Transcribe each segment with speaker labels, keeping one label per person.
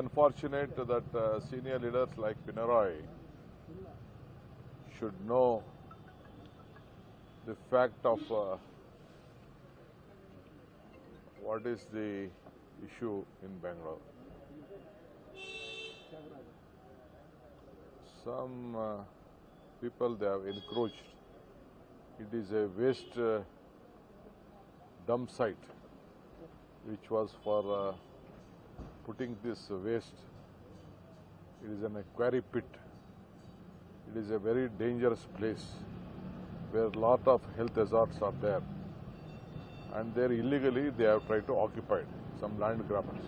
Speaker 1: unfortunate that senior leaders like Pinarayi should know the fact of what is the issue in Bangalore. Some people, they have encroached. It is a waste dump site which was for putting this waste. It is an quarry pit. It is a very dangerous place where a lot of health hazards are there, and there illegally they have tried to occupy some land grabbers.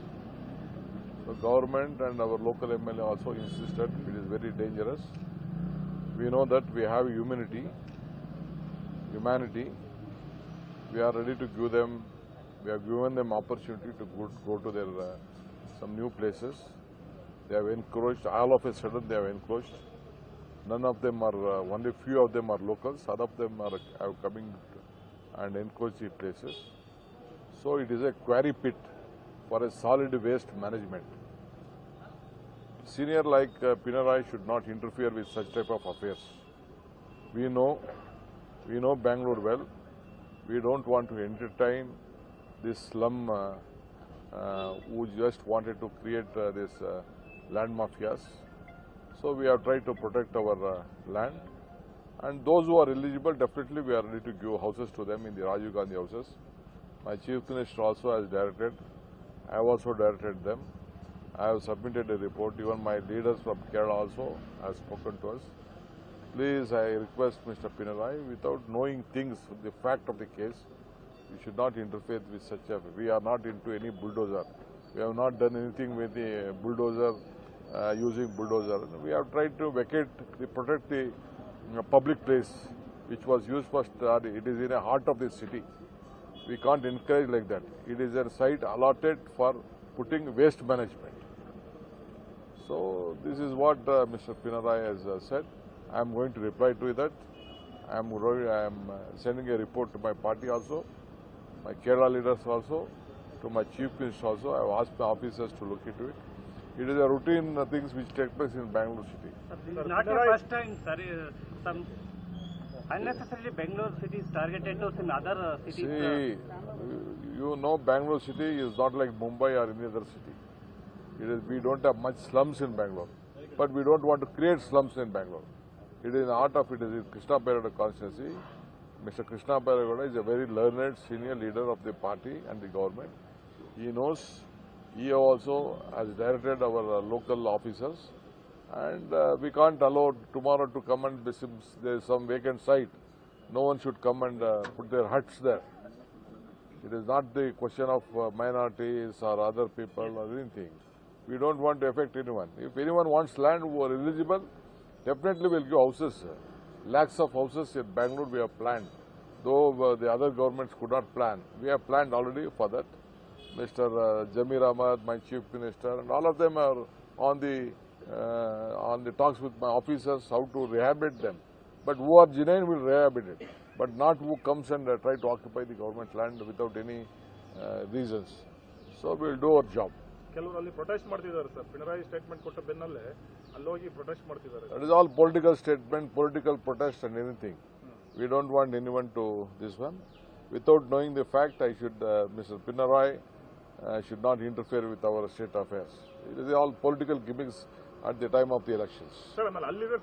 Speaker 1: The government and our local MLA also insisted it is very dangerous. We know that we have humanity. We are ready to give them. We have given them opportunity to go to their some new places. They have encroached. All of a sudden, they have encroached. None of them are. Only few of them are locals. Some of them are coming and encroached the places. So it is a quarry pit for a solid waste management. Senior like Pinarayi should not interfere with such type of affairs. We know Bangalore well. We don't want to entertain this slum who just wanted to create this land mafias. So we have tried to protect our land, and those who are eligible, definitely we are ready to give houses to them in the Rajiv Gandhi houses. My Chief Minister also has directed. I have also directed them. I have submitted a report. Even my leaders from Kerala also have spoken to us. Please, I request Mr. Pinarayi, without knowing things, the fact of the case, we should not interfere with such a. We are not into any bulldozer. We have not done anything with the bulldozer, using bulldozer. We have tried to protect the public place, which was used for study. It is in the heart of the city. We can't encourage like that. It is a site allotted for putting waste management. So this is what Mr. Pinarayi has said. I am going to reply to that. I am sending a report to my party also, my Kerala leaders also, to my Chief Minister also. I have asked my officers to look into it. It is a routine things which take place in Bangalore city.
Speaker 2: This is not the first time, sir. Some unnecessarily Bangalore city is targeted to some other cities.
Speaker 1: See, you know, Bangalore city is not like Mumbai or any other city. We don't have much slums in Bangalore, but we don't want to create slums in Bangalore. It is in the heart of it is in Krishna Bairagowda constituency. Mr. Krishna Bairagowda is a very learned senior leader of the party and the government. He knows. He also has directed our local officers, and we can't allow tomorrow to come and there is some vacant site. No one should come and put their huts there. It is not the question of minorities or other people or anything. We don't want to affect anyone. If anyone wants land who are eligible, definitely we'll give houses. Lakhs of houses in Bangalore we have planned. Though the other governments could not plan. We have planned already for that. Mr. Jamir Ahmad, my Chief Minister, and all of them are on the talks with my officers how to rehabilitate them. But who are genuine will rehabilitate, but not who comes and try to occupy the government land without any reasons. So we will do our job.
Speaker 3: ಕೆಲವರು protest ಮಾಡ್ತಿದ್ದಾರೆ sir Pinarayi statement ಕೊಟ್ಟ ಬೆನ್ನಲ್ಲೇ ಅಲ್ಲಿ ಹೋಗಿ protest ಮಾಡ್ತಿದ್ದಾರೆ
Speaker 1: That is all political statement, political protest and anything. We don't want anyone to this one. Without knowing the fact, Mr. Pinarayi should not interfere with our state affairs. It is all political gimmicks at the time of the elections.
Speaker 3: Sir ಆಮೇಲೆ ಅಲ್ಲಿ